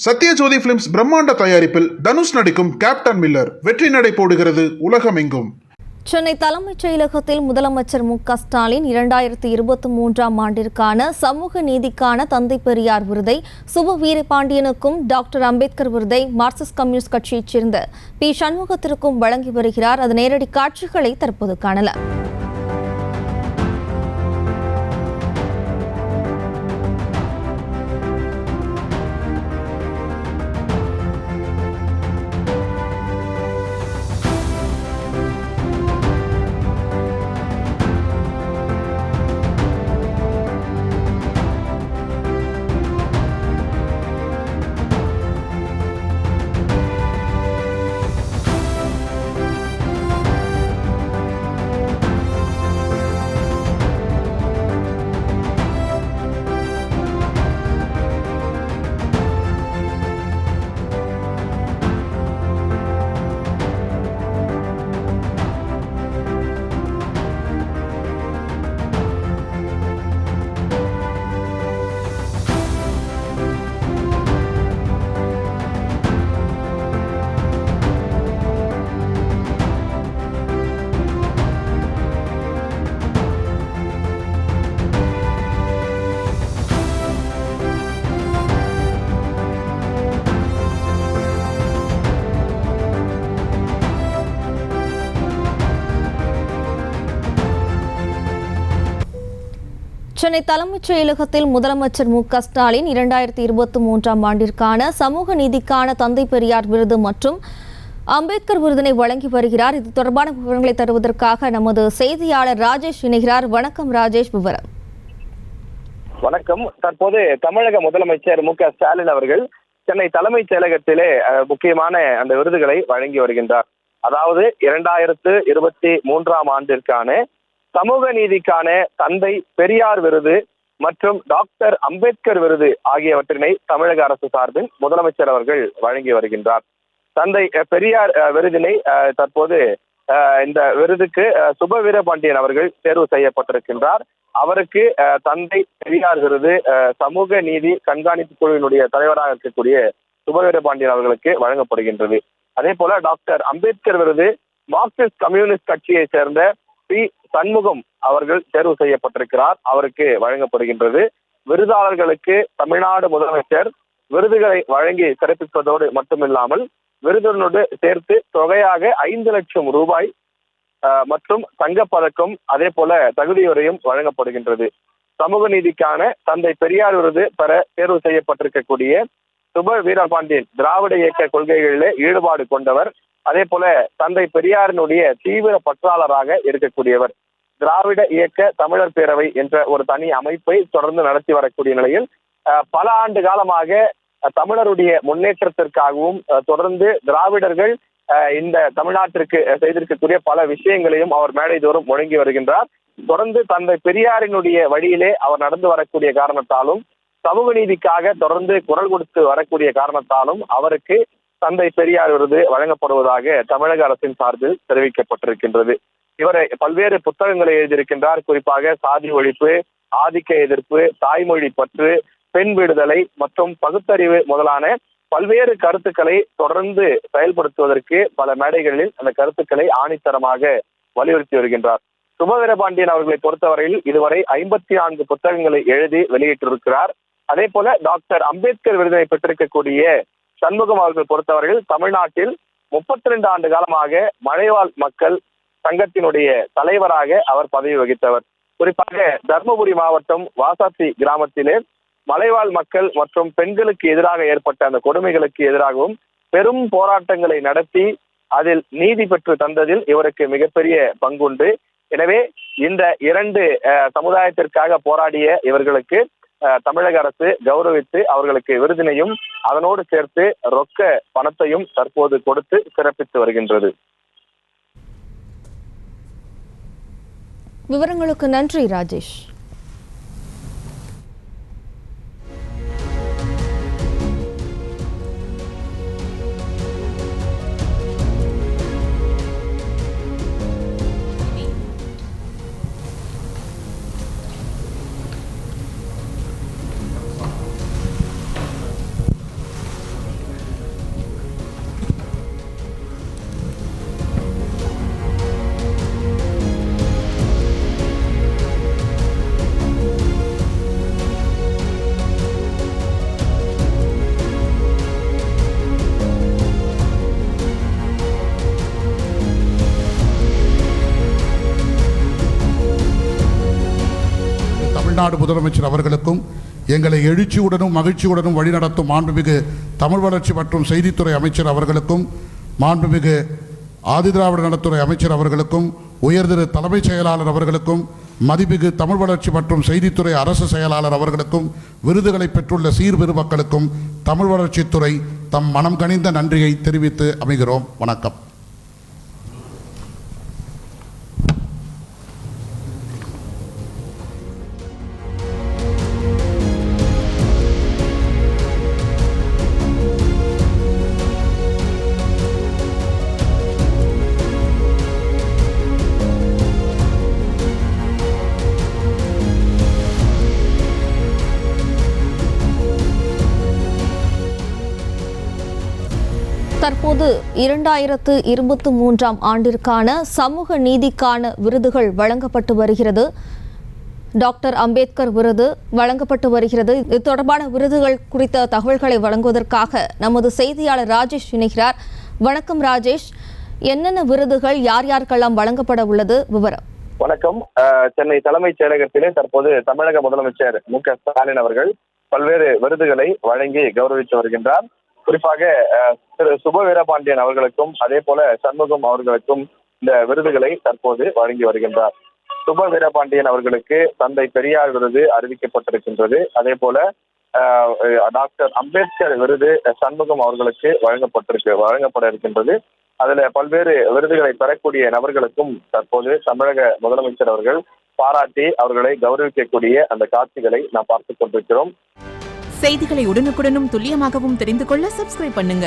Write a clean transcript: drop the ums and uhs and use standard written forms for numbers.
Sathyajothi films பிரம்மாண்ட தயாரிப்பில் தனுஷ் நடிக்கும் கேப்டன் மில்லர் வெற்றி நடை போடுகிறது உலகமெங்கும். சென்னை தலைமைச் செயலகத்தில் முதலமைச்சர் மு.க.ஸ்டாலின் 2023ஆம் ஆண்டிற்கான சமூக நீதிக்கான தந்தை பெரியார் விருதை சுப வீரபாண்டியனுக்கும் டாக்டர் அம்பேத்கர் விருதை மார்க்சிஸ்ட் கம்யூனிஸ்ட் கட்சியைச் சேர்ந்த பி. சண்முகத்திற்கும் வழங்கி வருகிறார். அது நேரடி காட்சிகளை தற்போது காணலாம். சென்னை தலைமைச் செயலகத்தில் முதலமைச்சர் மு.க.ஸ்டாலின் 2023ஆம் ஆண்டிற்கான சமூக நீதிக்கான தந்தை பெரியார் விருது மற்றும் அம்பேத்கர் விருதினை வழங்கி வருகிறார். இது தொடர்பான விவரங்களை தருவதற்காக நமது செய்தியாளர் ராஜேஷ் இணைகிறார். வணக்கம் ராஜேஷ், விவரம். வணக்கம். தற்போது தமிழக முதலமைச்சர் மு.க.ஸ்டாலின் அவர்கள் சென்னை தலைமைச் செயலகத்திலே முக்கியமான அந்த விருதுகளை வழங்கி வருகின்றார். அதாவது 2023ஆம் ஆண்டிற்கான சமூக நீதிக்கான தந்தை பெரியார் விருது மற்றும் டாக்டர் அம்பேத்கர் விருது ஆகியவற்றினை தமிழக அரசு சார்பில் முதலமைச்சர் அவர்கள் வழங்கி வருகின்றார். தந்தை பெரியார் விருதினை தற்போது இந்த விருதுக்கு சுப வீரபாண்டியன் அவர்கள் தேர்வு செய்யப்பட்டிருக்கின்றார். அவருக்கு தந்தை பெரியார் விருது சமூக நீதி கண்காணிப்பு குழுவினுடைய தலைவராக இருக்கக்கூடிய சுப வீரபாண்டியன் அவர்களுக்கு வழங்கப்படுகின்றது. அதே போல டாக்டர் அம்பேத்கர் விருது மார்க்சிஸ்ட் கம்யூனிஸ்ட் கட்சியை சேர்ந்த பி. சண்முகம் அவர்கள் தேர்வு செய்யப்பட்டிருக்கிறார். அவருக்கு வழங்கப்படுகின்றது. விருதாளர்களுக்கு தமிழ்நாடு முதலமைச்சர் விருதுகளை வழங்கி சிறப்பிப்பதோடு மட்டுமில்லாமல் விருதுகளோடு சேர்த்து தொகையாக 5 லட்சம் ரூபாய் மற்றும் தங்கப்பதக்கம் அதே போல தகுதியுரையும் வழங்கப்படுகின்றது. சமூக நீதிக்கான தந்தை பெரியார் விருது பெற தேர்வு செய்யப்பட்டிருக்கக்கூடிய சுப வீரபாண்டியன் திராவிட இயக்க கொள்கைகளிலே ஈடுபாடு கொண்டவர். அதே போல தந்தை பெரியாரினுடைய தீவிர பற்றாளராக இருக்கக்கூடியவர். திராவிட இயக்க தமிழர் பேரவை என்ற ஒரு தனி அமைப்பை தொடர்ந்து நடத்தி வரக்கூடிய நிலையில் பல ஆண்டு காலமாக தமிழருடைய முன்னேற்றத்திற்காகவும் தொடர்ந்து திராவிடர்கள் இந்த தமிழ்நாட்டிற்கு செய்திருக்கக்கூடிய பல விஷயங்களையும் அவர் மேடை தோறும் முழங்கி வருகின்றார். தொடர்ந்து தந்தை பெரியாரினுடைய வழியிலே அவர் நடந்து வரக்கூடிய காரணத்தாலும் சமூக நீதிக்காக தொடர்ந்து குரல் கொடுத்து வரக்கூடிய காரணத்தாலும் அவருக்கு தந்தை பெரியார் விருது வழங்கப்படுவதாக தமிழக அரசின் சார்பில் தெரிவிக்கப்பட்டிருக்கின்றது. இவர் பல்வேறு புத்தகங்களை எழுதியிருக்கின்றார். குறிப்பாக சாதி ஒழிப்பு, ஆதிக்க எதிர்ப்பு, தாய்மொழி பற்று, பெண் விடுதலை மற்றும் பகுத்தறிவு முதலான பல்வேறு கருத்துக்களை தொடர்ந்து செயல்படுத்துவதற்கு பல மேடைகளில் அந்த கருத்துக்களை ஆணித்தரமாக வலியுறுத்தி வருகின்றார். சுப வீரபாண்டியன் அவர்களை பொறுத்தவரையில் இதுவரை 54 புத்தகங்களை எழுதி வெளியிட்டிருக்கிறார். அதே போல டாக்டர் அம்பேத்கர் விருதினை பெற்றிருக்கக்கூடிய சண்முகம் அவர்கள் பொறுத்தவரையில் தமிழ்நாட்டில் 32 ஆண்டு காலமாக மலைவாழ் மக்கள் சங்கத்தினுடைய தலைவராக அவர் பதவி வகித்தவர். குறிப்பாக தர்மபுரி மாவட்டம் வாசாத்தி கிராமத்திலே மலைவாழ் மக்கள் மற்றும் பெண்களுக்கு எதிராக ஏற்பட்ட அந்த கொடுமைகளுக்கு எதிராகவும் பெரும் போராட்டங்களை நடத்தி அதில் நீதி பெற்று தந்ததில் இவருக்கு மிகப்பெரிய பங்குண்டு. எனவே இந்த 2 சமுதாயத்திற்காக போராடிய இவர்களுக்கு தமிழக அரசு கௌரவித்து அவர்களுக்கு விருதினையும் அதனோடு சேர்த்து ரொக்க பணத்தையும் தற்போது கொடுத்து சிறப்பித்து வருகின்றது. விவரங்களுக்கு நன்றி ராஜேஷ். தமிழ்நாடு முதலமைச்சர் அவர்களுக்கும், எங்களை எழுச்சியுடனும் மகிழ்ச்சியுடனும் வழிநடத்தும் மாண்புமிகு தமிழ் வளர்ச்சி மற்றும் செய்தித்துறை அமைச்சர் அவர்களுக்கும், மாண்புமிகு ஆதிதிராவிட நலத்துறை அமைச்சர் அவர்களுக்கும், உயர்திரு தலைமைச் செயலாளர் அவர்களுக்கும், மதிமிகு தமிழ் வளர்ச்சி மற்றும் செய்தித்துறை அரசு செயலாளர் அவர்களுக்கும், விருதுகளை பெற்றுள்ள சீர்பெருமக்களுக்கும் தமிழ் வளர்ச்சித்துறை தம் மனம் கனிந்த நன்றியை தெரிவித்து அமைகிறோம். வணக்கம். தற்போது 2023 ஆண்டிற்கான சமூக நீதிக்கான விருதுகள் வழங்கப்பட்டு வருகிறது. டாக்டர் அம்பேத்கர் விருது வழங்கப்பட்டு வருகிறது. இது தொடர்பான விருதுகள் குறித்த தகவல்களை வழங்குவதற்காக நமது செய்தியாளர் ராஜேஷ் இணைகிறார். வணக்கம் ராஜேஷ், என்னென்ன விருதுகள் யார் யாருக்கெல்லாம் வழங்கப்பட உள்ளது, விவரம்? வணக்கம். சென்னை தலைமைச் செயலகத்திலே தற்போது தமிழக முதலமைச்சர் மு.க.ஸ்டாலின் அவர்கள் பல்வேறு விருதுகளை வழங்கி கௌரவித்து வருகின்றார். குறிப்பாக திரு சுப வீரபாண்டியன் அவர்களுக்கும் அதே போல சண்முகம் அவர்களுக்கும் இந்த விருதுகளை தற்போது வழங்கி வருகின்றார். சுப வீரபாண்டியன் அவர்களுக்கு தந்தை பெரியார் விருது அறிவிக்கப்பட்டிருக்கின்றது. அதே போல டாக்டர் அம்பேத்கர் விருது சண்முகம் அவர்களுக்கு வழங்கப்பட இருக்கின்றது. அதுல பல்வேறு விருதுகளை பெறக்கூடிய நபர்களுக்கும் தற்போது தமிழக முதலமைச்சர் அவர்கள் பாராட்டி அவர்களை கௌரவிக்கக்கூடிய அந்த காட்சிகளை நாம் பார்த்துக் கொண்டிருக்கிறோம். செய்திகளை உடனுக்குடனும் துல்லியமாகவும் தெரிந்து கொள்ள சப்ஸ்கிரைப் பண்ணுங்க.